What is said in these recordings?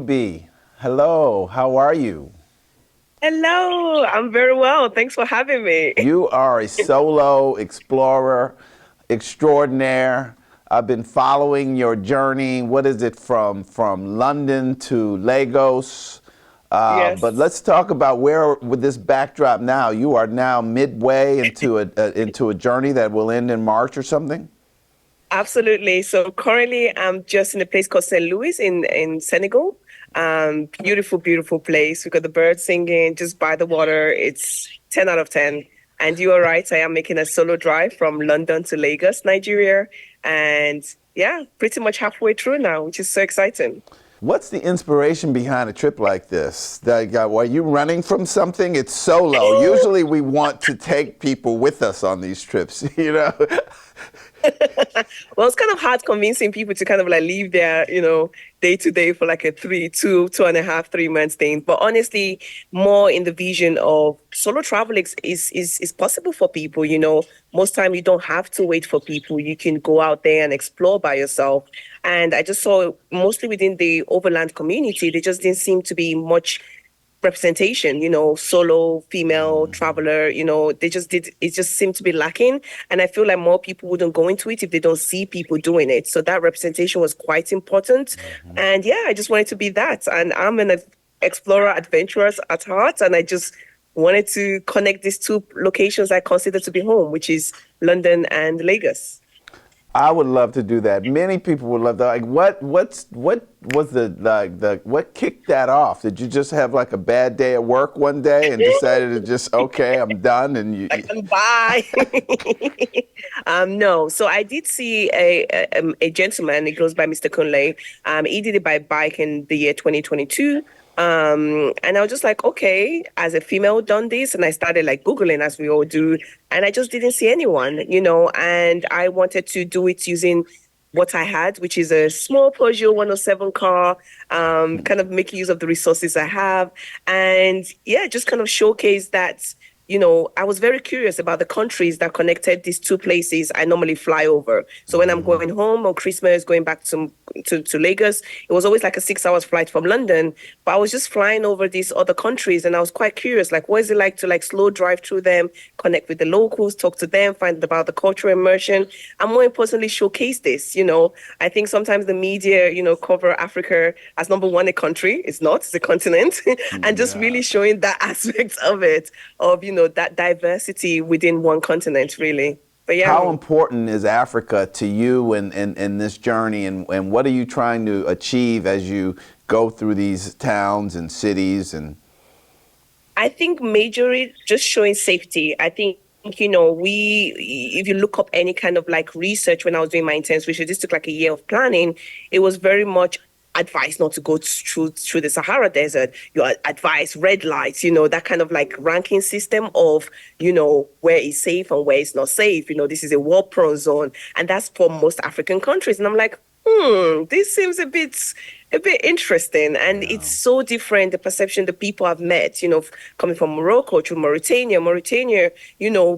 Nubi. Hello, how are you? Hello, I'm very well. Thanks for having me. You are a solo explorer extraordinaire. I've been following your journey. What is it from London to Lagos? But Yes, let's talk about where, with this backdrop now, you are now midway into a journey that will end in March or something? absolutely. So currently I'm just in a place called St. Louis in Senegal. Beautiful, beautiful place. We got the birds singing just by the water. It's 10 out of 10. And you are right, I am making a solo drive from London to Lagos, Nigeria. And yeah, pretty much halfway through now, which is so exciting. What's the inspiration behind a trip like this? Like, are you running from something? It's solo. Usually we want to take people with us on these trips, you know? Well, it's kind of hard convincing people to kind of like leave their, day to day for like a 2.5, 3 months thing. But honestly, more in the vision of solo travel is possible for people. Most time you don't have to wait for people. You can go out there and explore by yourself. And I just saw mostly within the overland community, there just didn't seem to be much representation, solo female traveler, they just did, it just seemed to be lacking. And I feel like more people wouldn't go into it if they don't see people doing it. So that representation was quite important. And yeah, I just wanted to be that. And I'm an explorer, adventurer at heart. And I just wanted to connect these two locations I consider to be home, which is London and Lagos. I would love to do that. Many people would love that. Like, what was what kicked that off? Did you just have like a bad day at work one day and decided to just, okay, I'm done, and Like, bye. No. So I did see a gentleman. He goes by Mr. Kunle. He did it by bike in the year 2022. And I was just like, okay, as a female done this, and I started like Googling as we all do, and I just didn't see anyone, and I wanted to do it using what I had, which is a small Peugeot 107 car, kind of making use of the resources I have. And yeah, just kind of showcase that, I was very curious about the countries that connected these two places I normally fly over. So when I'm going home on Christmas, going back to Lagos, it was always like a 6 hours flight from London. But I was just flying over these other countries and I was quite curious, like, what is it like to like slow drive through them, connect with the locals, talk to them, find out about the cultural immersion, and more importantly, showcase this. I think sometimes the media, cover Africa as number one a country. It's not, it's a continent. And just yeah. really showing that aspect of it, of, that diversity within one continent, really. But yeah, How important is Africa to you in this journey, and what are you trying to achieve as you go through these towns and cities and I think majorly just showing safety. I think, if you look up any kind of like research when I was doing my intense research, this took like a year of planning. It was very much advised not to go through the Sahara Desert. You're advised red lights, that kind of like ranking system of, where is safe and where is not safe. This is a war prone zone. And that's for most African countries. And I'm like, this seems a bit interesting, and it's so different, the perception the people have met, coming from Morocco to Mauritania,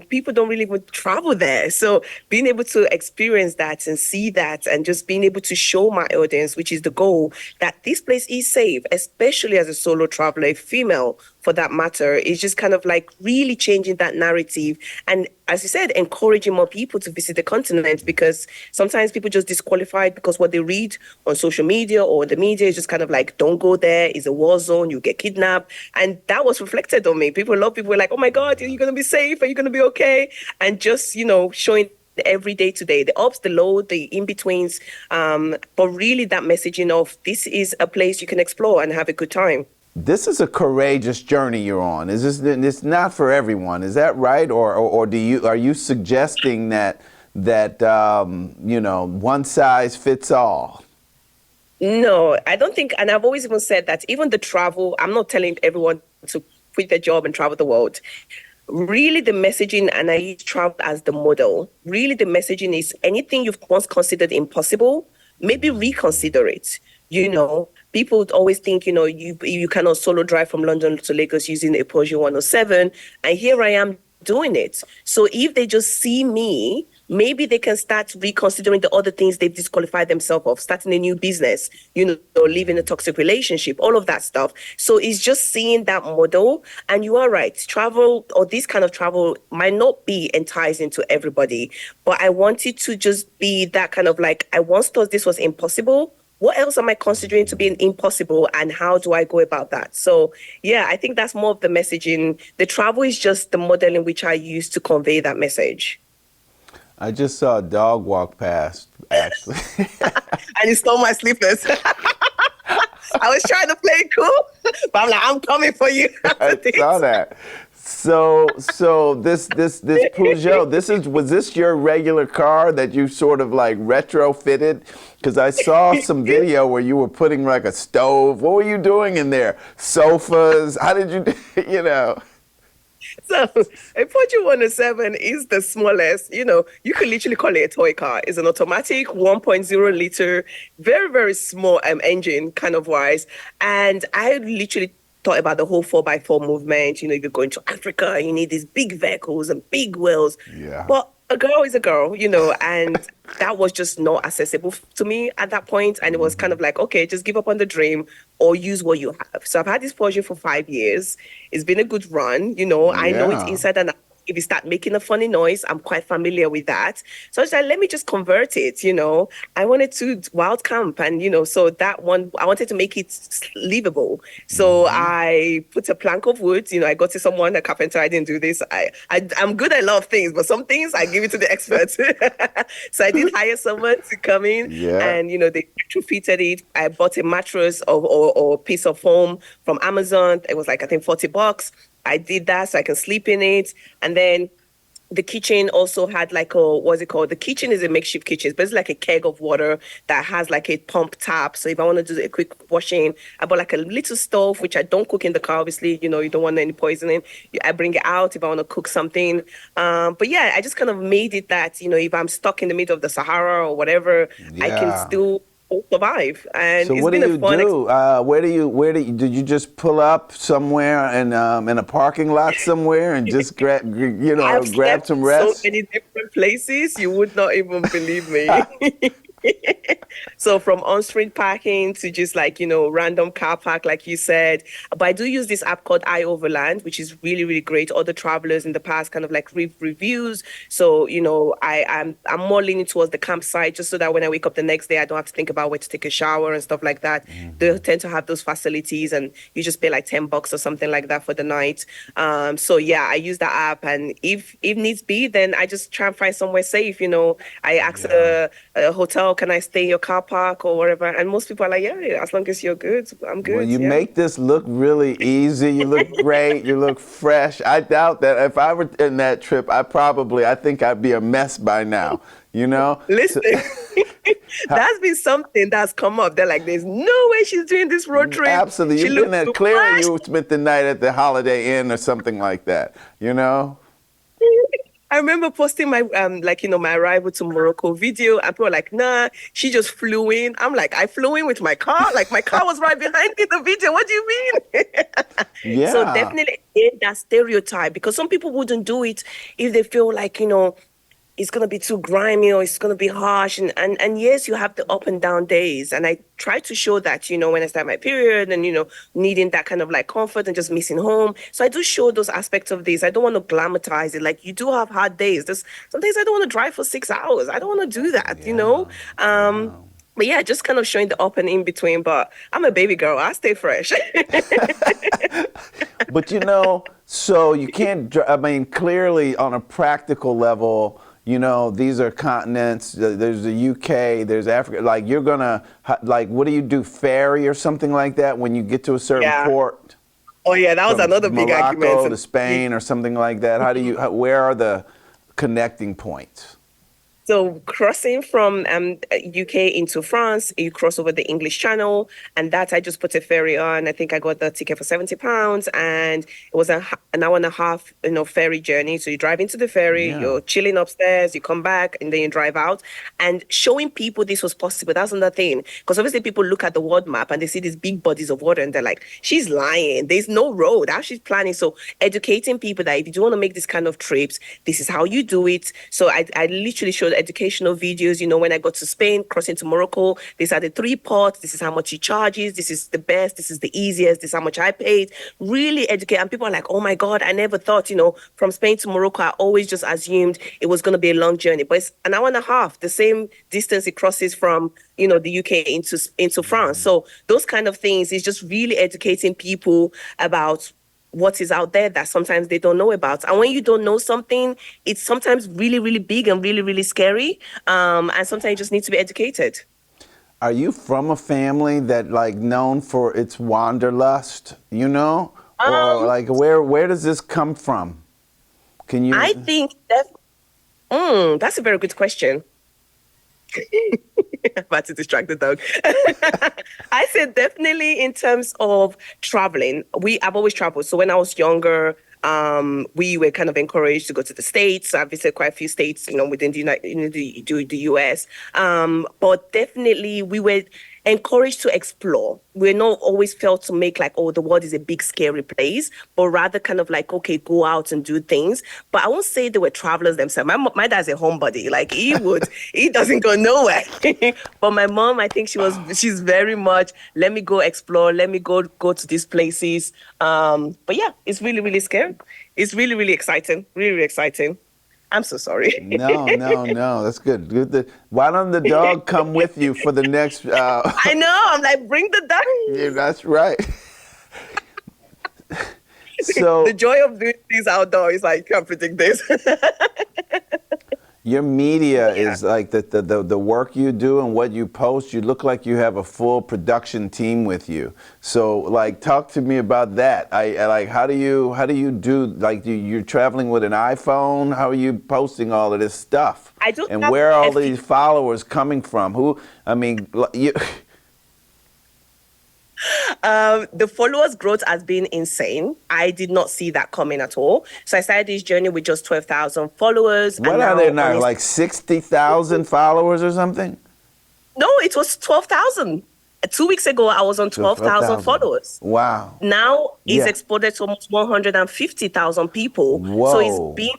people don't really even travel there. So being able to experience that and see that, and just being able to show my audience, which is the goal, that this place is safe, especially as a solo traveler, a female for that matter, is just kind of like really changing that narrative. And as you said, encouraging more people to visit the continent, because sometimes people just disqualified because what they read on social media or the media is just kind of like, don't go there, it's a war zone, you get kidnapped. And that was reflected on me. A lot of people were like, oh my God, are you going to be safe? Are you going to be okay? And just, showing the every day to day, the ups, the lows, the in-betweens. But really that messaging of this is a place you can explore and have a good time. this is a courageous journey you're on. Is this, it's not for everyone, is that right? Or are you suggesting that one size fits all? No, I don't think, and I've always even said that even the travel, I'm not telling everyone to quit their job and travel the world. Really, the messaging, and I use travel as the model. Really, the messaging is anything you've once considered impossible, maybe reconsider it. People would always think, you cannot solo drive from London to Lagos using a Peugeot 107, and here I am doing it. So if they just see me maybe they can start reconsidering the other things they've disqualified themselves of, starting a new business, leaving a toxic relationship, all of that stuff. So it's just seeing that model. And you are right, travel or this kind of travel might not be enticing to everybody, but I want it to just be that kind of like, I once thought this was impossible. What else am I considering to be an impossible, and how do I go about that? So yeah, I think that's more of the messaging. The travel is just the model in which I use to convey that message. I just saw a dog walk past, actually. And you stole my slippers. I was trying to play it cool, but I'm like, I'm coming for you. I saw that. So this Peugeot, was this your regular car that you sort of like retrofitted? Because I saw some video where you were putting like a stove. What were you doing in there? Sofas? How did you, So a Porsche 107 is the smallest, you could literally call it a toy car. It's an automatic 1.0 liter, very, very small engine kind of wise. And I literally thought about the whole 4x4 movement. If you're going to Africa, you need these big vehicles and big wheels. Yeah. But a girl is a girl, and that was just not accessible to me at that point. And it was kind of like, okay, just give up on the dream or use what you have. So I've had this Porsche for 5 years. It's been a good run. I know it's Yeah. inside and out. If you start making a funny noise, I'm quite familiar with that. So I was like, let me just convert it, I wanted to wild camp and, so that one, I wanted to make it livable. So I put a plank of wood, I got to someone, a carpenter, I didn't do this. I'm good at a lot of things, but some things I give it to the experts. So I did hire someone to come in and, they retrofitted it. I bought a mattress or piece of foam from Amazon. It was like, I think $40. I did that so I can sleep in it. And then the kitchen also had like what's it called? The kitchen is a makeshift kitchen, but it's like a keg of water that has like a pump tap. So if I want to do a quick washing, I bought like a little stove, which I don't cook in the car, obviously, you don't want any poisoning. I bring it out if I want to cook something. But yeah, I just kind of made it that, if I'm stuck in the middle of the Sahara or whatever, I can still survive. And So it's what do been you a fun do? Did you just pull up somewhere in a parking lot somewhere and just grab I've grab slept some in so rest? many different places, you would not even believe me. So from on-street parking to just like, random car park, like you said. But I do use this app called iOverland, which is really, really great. Other travelers in the past kind of like reviews. So, I'm more leaning towards the campsite just so that when I wake up the next day, I don't have to think about where to take a shower and stuff like that. They tend to have those facilities and you just pay like $10 or something like that for the night. So yeah, I use that app, and if needs be, then I just try and find somewhere safe. I ask a hotel, can I stay in your car park or whatever? And most people are like, yeah, as long as you're good, I'm good. Well, you yeah. make this look really easy. You look great. You look fresh. I doubt that if I were in that trip, I think I'd be a mess by now. Listen, that's been something that's come up. They're like, there's no way she's doing this road trip. Absolutely. She You've been looks at clearly fresh. you spent the night at the Holiday Inn or something like that. I remember posting my my arrival to Morocco video, and people were like, nah, she just flew in. I'm like, I flew in with my car? Like my car was right behind me in the video. What do you mean? So Yeah. definitely that stereotype, because some people wouldn't do it if they feel like, it's going to be too grimy or it's going to be harsh. And yes, you have the up and down days. And I try to show that, when I start my period and, needing that kind of like comfort and just missing home. So I do show those aspects of this. I don't want to glamorize it. Like, you do have hard days. Some days I don't want to drive for 6 hours. I don't want to do that, But yeah, just kind of showing the up and in between. But I'm a baby girl. I stay fresh. But so you can't, clearly on a practical level, these are continents, there's the UK, there's Africa, like you're gonna, like, what do you do, ferry or something like that when you get to a certain port? Oh yeah, that was another big argument. Morocco to Spain or something like that. Where are the connecting points? So crossing from UK into France, you cross over the English Channel, and that I just put a ferry on. I think I got the ticket for £70, and it was an hour and a half, ferry journey. So you drive into the ferry, Yeah. you're chilling upstairs, you come back, and then you drive out. And showing people this was possible. That's another thing, because obviously people look at the world map and they see these big bodies of water, and they're like, "She's lying. There's no road. How she's planning." So educating people that if you do want to make this kind of trips, this is how you do it. So I literally showed educational videos. When I got to Spain, crossing to Morocco, these are the 3 ports. This is how much it charges. This is the best. This is the easiest. This is how much I paid. Really educate. And people are like, oh my God, I never thought, from Spain to Morocco, I always just assumed it was going to be a long journey. But it's an hour and a half, the same distance it crosses from, the UK into France. So those kind of things is just really educating people about what is out there that sometimes they don't know about. And when you don't know something, it's sometimes really, really big and really, really scary. And sometimes you just need to be educated. Are you from a family that like known for its wanderlust, Or Um, like where does this come from? Can I you think that's a very good question. About to distract the dog. I said definitely in terms of traveling. I've always traveled. So when I was younger, we were kind of encouraged to go to the States. I visited quite a few states, within the the US. But definitely we were encouraged to explore. We're not always felt to make like, oh, the world is a big scary place, but rather kind of like, okay, go out and do things. But I won't say they were travelers themselves. My dad's a homebody. Like he doesn't go nowhere. But my mom, I think she's very much, let me go explore, let me go to these places. But yeah, it's really, really scary. It's really, really exciting. Really, really exciting. I'm so sorry. No, no, no. That's good. Why don't the dog come with you for the next? I know. I'm like, bring the Yeah, dog. that's right. The So joy of doing things outdoors is like, you can't predict this. your media Yeah. is like the work you do and what you post. You look like you have a full production team with you. So like, talk to me about that. I like how do you do like you're traveling with an iPhone? How are you posting all of this stuff? I do And have where are a all few. these followers coming from? Who? I mean, you. The followers growth has been insane. I did not see that coming at all. So I started this journey with just 12,000 followers, and What are they now on now? Like 60,000 followers or something? no, it was 12,000. 2 weeks ago, I was on 12,000 12,000. followers. Wow. Now it's Yeah. exploded to almost 150,000 people. So it's Whoa. been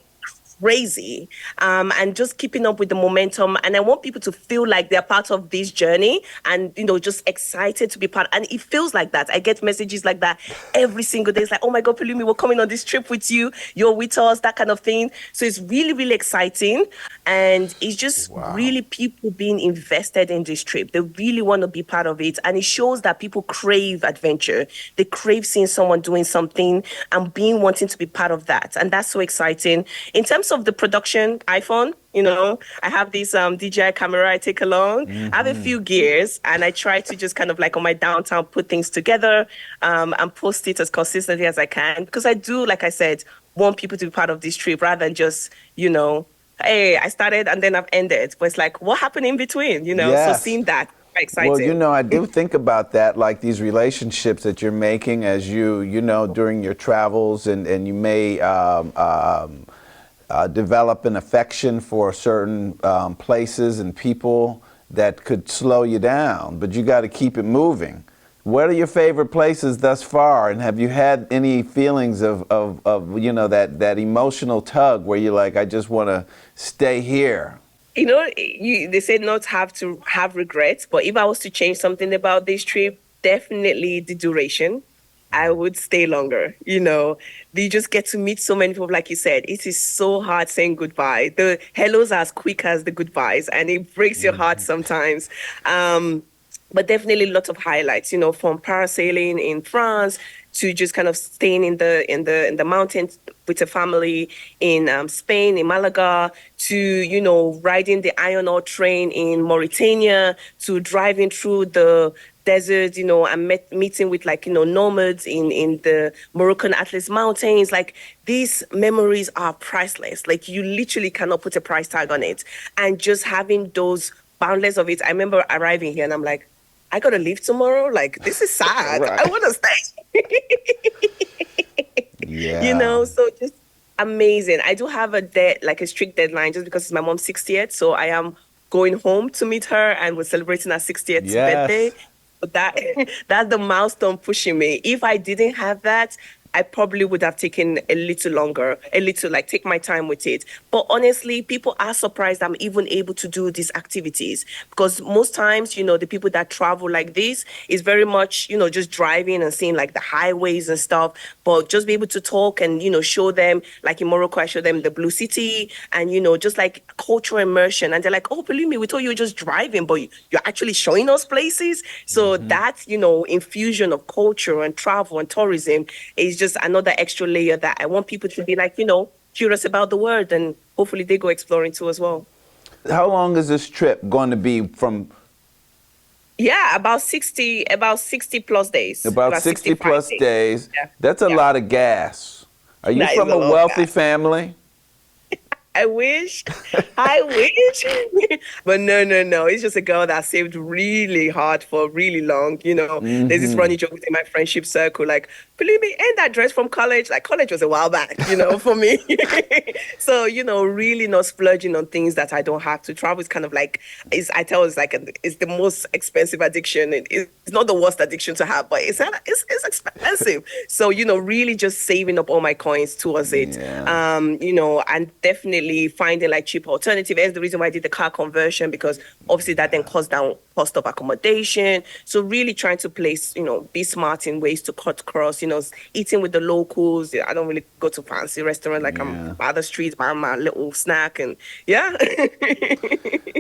crazy. And just keeping up with the momentum. And I want people to feel like they're part of this journey and, just excited to be part. And it feels like that. I get messages like that every single day. It's like, oh my God, Pelumi, we're coming on this trip with you. You're with us, that kind of thing. So it's really, really exciting. And it's just Wow. really people being invested in this trip. They really want to be part of it. And it shows that people crave adventure. They crave seeing someone doing something and wanting to be part of that. And that's so exciting. In terms of the production, iPhone, I have this DJI camera I take along. I have a few gears and I try to just kind of like on my downtime put things together and post it as consistently as I can. Because I do, like I said, want people to be part of this trip rather than just, hey, I started and then I've ended. But it's like, what happened in between, So Yes. seeing that, quite Well, exciting. I do think about that, like these relationships that you're making as during your travels, and you may develop an affection for certain places and people that could slow you down, but you got to keep it moving. What are your favorite places thus far, and have you had any feelings of that emotional tug where you're like, I just want to stay here? They say not have to have regrets, but if I was to change something about this trip, definitely the duration. I would stay longer. You just get to meet so many people. Like you said, it is so hard saying goodbye. The hellos are as quick as the goodbyes, and it breaks your heart sometimes. But definitely lots of highlights, from parasailing in France to just kind of staying in the mountains with a family in Spain, in Malaga, to riding the iron ore train in Mauritania, to driving through the deserts, and meeting with like, nomads in the Moroccan Atlas Mountains. Like these memories are priceless. Like you literally cannot put a price tag on it. And just having those boundless of it. I remember arriving here and I'm like, I gotta leave tomorrow. Like this is sad. Right. I want to stay. Yeah. So just amazing. I do have like a strict deadline just because it's my mom's 60th. So I am going home to meet her and we're celebrating her 60th birthday. Yes. But that's the milestone pushing me. If I didn't have that, I probably would have taken a little longer, like take my time with it. But honestly, people are surprised I'm even able to do these activities because most times, the people that travel like this is very much, just driving and seeing like the highways and stuff. But just be able to talk and, show them, like in Morocco, I show them the Blue City and, just like cultural immersion. And they're like, oh, believe me, we thought you were just driving, but you're actually showing us places. So that, infusion of culture and travel and tourism is just another extra layer that I want people to be like, curious about the world and hopefully they go exploring too as well. How long is this trip going to be from? Yeah, about 60 plus days. About 60 plus days. Yeah. That's a lot of gas. Are you That is from a a lot of wealthy gas. family? I wish. I wish. But no. It's just a girl that saved really hard for really long. There's this running joke within my friendship circle, like, believe me, ain't that dress from college? Like college was a while back, for me. So, really not splurging on things that I don't have to. Travel is kind of like, it's the most expensive addiction. It's not the worst addiction to have, but it's expensive. So, really just saving up all my coins towards it. Yeah. And definitely finding like cheap alternative. That's the reason why I did the car conversion, because obviously that then cuts down cost of accommodation. So really trying to place, be smart in ways to cut across, eating with the locals. I don't really go to fancy restaurants, like I'm by the streets, buying my little snack and yeah.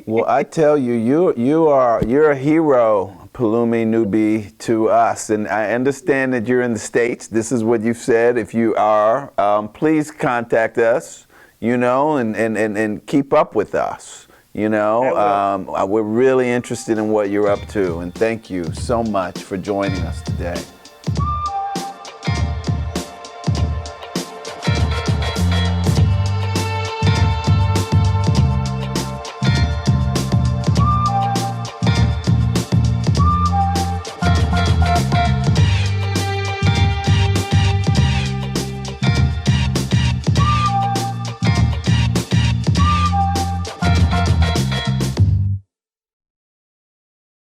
Well, I tell you, you're a hero, Pelumi Nubi, to us. And I understand that you're in the States. This is what you've said. If you are, please contact us. And keep up with us. We're really interested in what you're up to, and thank you so much for joining us today.